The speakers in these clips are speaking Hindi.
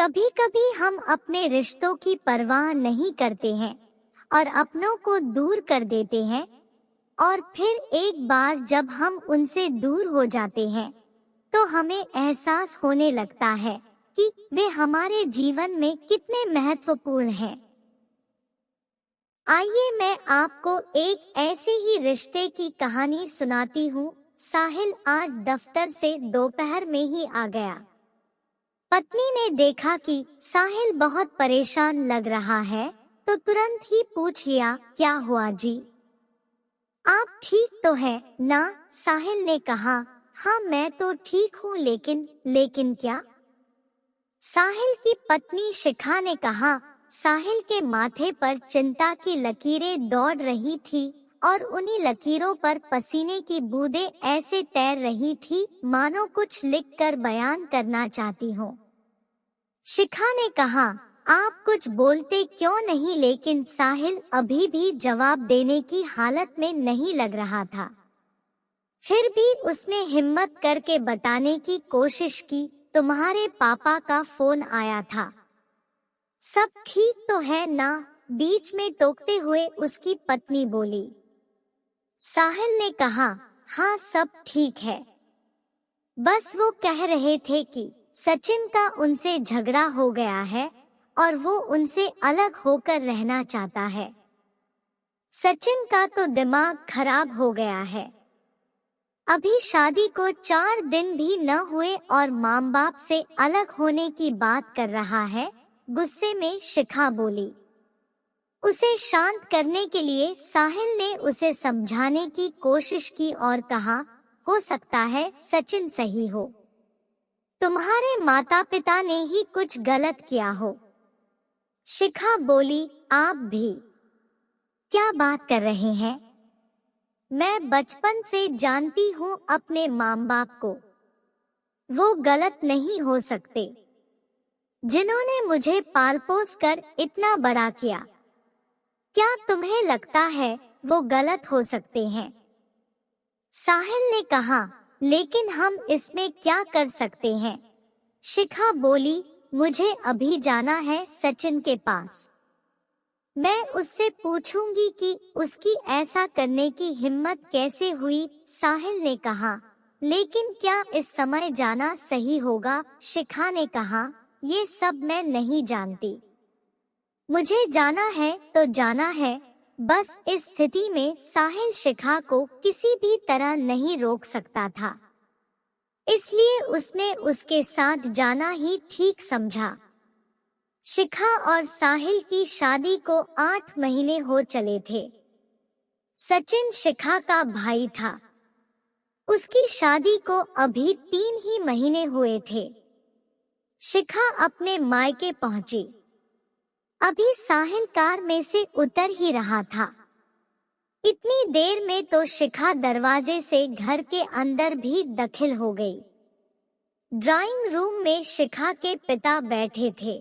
कभी कभी हम अपने रिश्तों की परवाह नहीं करते हैं और अपनों को दूर कर देते हैं, और फिर एक बार जब हम उनसे दूर हो जाते हैं तो हमें एहसास होने लगता है कि वे हमारे जीवन में कितने महत्वपूर्ण हैं। आइए मैं आपको एक ऐसे ही रिश्ते की कहानी सुनाती हूँ। साहिल आज दफ्तर से दोपहर में ही आ गया। पत्नी ने देखा कि साहिल बहुत परेशान लग रहा है तो तुरंत ही पूछ लिया, क्या हुआ जी? आप ठीक तो है ना? साहिल ने कहा, हाँ मैं तो ठीक हूँ, लेकिन क्या? साहिल की पत्नी शिखा ने कहा। साहिल के माथे पर चिंता की लकीरें दौड़ रही थी और उन्हीं लकीरों पर पसीने की बूंदें ऐसे तैर रही थी मानो कुछ लिखकर बयान करना चाहती हो। शिखा ने कहा, आप कुछ बोलते क्यों नहीं? लेकिन साहिल अभी भी जवाब देने की हालत में नहीं लग रहा था। फिर भी उसने हिम्मत करके बताने की कोशिश की, तुम्हारे पापा का फोन आया था। सब ठीक तो है ना? बीच में टोकते हुए उसकी पत्नी बोली। साहिल ने कहा, हाँ सब ठीक है, बस वो कह रहे थे कि सचिन का उनसे झगड़ा हो गया है और वो उनसे अलग होकर रहना चाहता है। सचिन का तो दिमाग खराब हो गया है। अभी शादी को 4 दिन भी न हुए और माँ बाप से अलग होने की बात कर रहा है। गुस्से में शिखा बोली। उसे शांत करने के लिए साहिल ने उसे समझाने की कोशिश की और कहा, हो सकता है सचिन सही हो, तुम्हारे माता पिता ने ही कुछ गलत किया हो। शिखा बोली, आप भी क्या बात कर रहे हैं? मैं बचपन से जानती हूँ अपने माँ बाप को, वो गलत नहीं हो सकते। जिन्होंने मुझे पाल पोस कर इतना बड़ा किया, क्या तुम्हें लगता है वो गलत हो सकते हैं? साहिल ने कहा, लेकिन हम इसमें क्या कर सकते हैं? शिखा बोली, मुझे अभी जाना है सचिन के पास। मैं उससे पूछूंगी कि उसकी ऐसा करने की हिम्मत कैसे हुई। साहिल ने कहा, लेकिन क्या इस समय जाना सही होगा? शिखा ने कहा, ये सब मैं नहीं जानती, मुझे जाना है तो जाना है। बस इस स्थिति में साहिल शिखा को किसी भी तरह नहीं रोक सकता था, इसलिए उसने उसके साथ जाना ही ठीक समझा। शिखा और साहिल की शादी को 8 महीने हो चले थे। सचिन शिखा का भाई था। उसकी शादी को अभी 3 ही महीने हुए थे। शिखा अपने मायके पहुंची। अभी साहिल कार में से उतर ही रहा था। इतनी देर में तो शिखा दरवाजे से घर के अंदर भी दाखिल हो गई। ड्राइंग रूम में शिखा के पिता बैठे थे।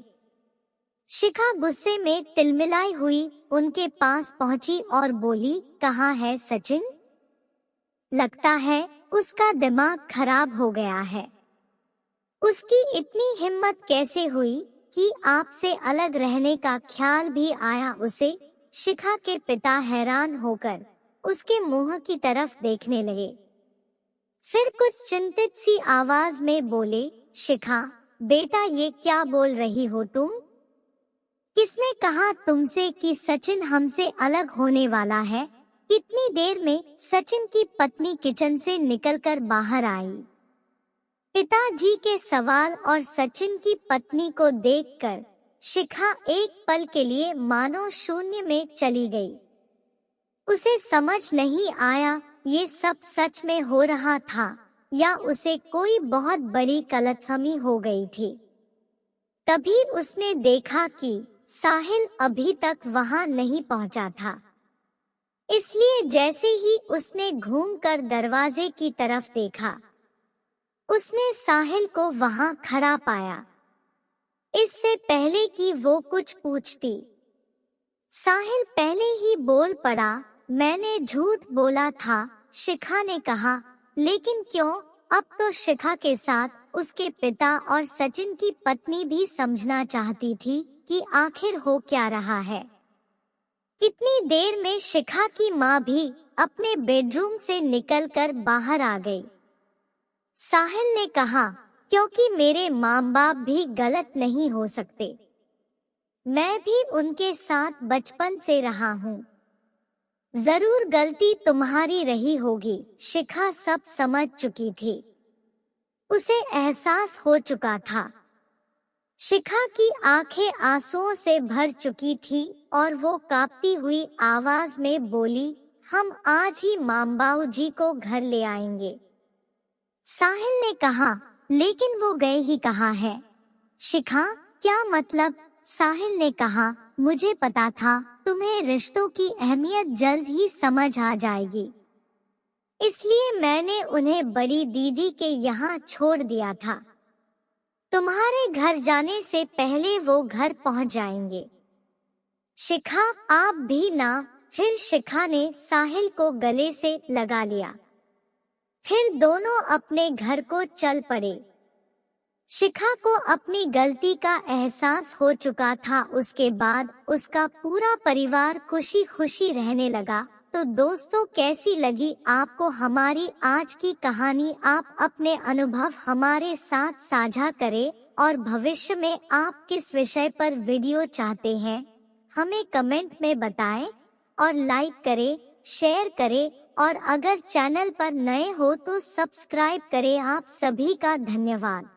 शिखा गुस्से में तिलमिलाई हुई उनके पास पहुंची और बोली, कहाँ है सचिन? लगता है उसका दिमाग खराब हो गया है। उसकी इतनी हिम्मत कैसे हुई कि आपसे अलग रहने का ख्याल भी आया उसे? शिखा के पिता हैरान होकर उसके मुंह की तरफ देखने लगे। फिर कुछ चिंतित सी आवाज में बोले, शिखा बेटा ये क्या बोल रही हो तुम? किसने कहा तुमसे कि सचिन हमसे अलग होने वाला है? इतनी देर में सचिन की पत्नी किचन से निकलकर बाहर आई। पिताजी के सवाल और सचिन की पत्नी को देखकर शिखा एक पल के लिए मानो शून्य में चली गई। उसे समझ नहीं आया ये सब सच में हो रहा था या उसे कोई बहुत बड़ी गलतफहमी हो गई थी। तभी उसने देखा कि साहिल अभी तक वहां नहीं पहुंचा था। इसलिए जैसे ही उसने घूमकर दरवाजे की तरफ देखा, उसने साहिल को वहां खड़ा पाया। इससे पहले कि वो कुछ पूछती, साहिल पहले ही बोल पड़ा, मैंने झूठ बोला था। शिखा ने कहा, लेकिन क्यों? अब तो शिखा के साथ उसके पिता और सचिन की पत्नी भी समझना चाहती थी कि आखिर हो क्या रहा है। इतनी देर में शिखा की माँ भी अपने बेडरूम से निकलकर बाहर आ गई। साहिल ने कहा, क्योंकि मेरे माँ बाप भी गलत नहीं हो सकते, मैं भी उनके साथ बचपन से रहा हूँ। जरूर गलती तुम्हारी रही होगी। शिखा सब समझ चुकी थी, उसे एहसास हो चुका था। शिखा की आंखें आंसुओं से भर चुकी थी और वो कांपती हुई आवाज में बोली, हम आज ही मामबाऊ जी को घर ले आएंगे। साहिल ने कहा, लेकिन वो गए ही कहाँ है? शिखा, क्या मतलब? साहिल ने कहा, मुझे पता था तुम्हें रिश्तों की अहमियत जल्द ही समझ आ जाएगी, इसलिए मैंने उन्हें बड़ी दीदी के यहाँ छोड़ दिया था। तुम्हारे घर जाने से पहले वो घर पहुँच जाएंगे। शिखा, आप भी ना। फिर शिखा ने साहिल को गले से लगा लिया। फिर दोनों अपने घर को चल पड़े। शिखा को अपनी गलती का एहसास हो चुका था। उसके बाद उसका पूरा परिवार खुशी खुशी रहने लगा। तो दोस्तों, कैसी लगी आपको हमारी आज की कहानी? आप अपने अनुभव हमारे साथ साझा करें और भविष्य में आप किस विषय पर वीडियो चाहते हैं हमें कमेंट में बताएं और लाइक करें, शेयर करें और अगर चैनल पर नए हो तो सब्सक्राइब करें। आप सभी का धन्यवाद।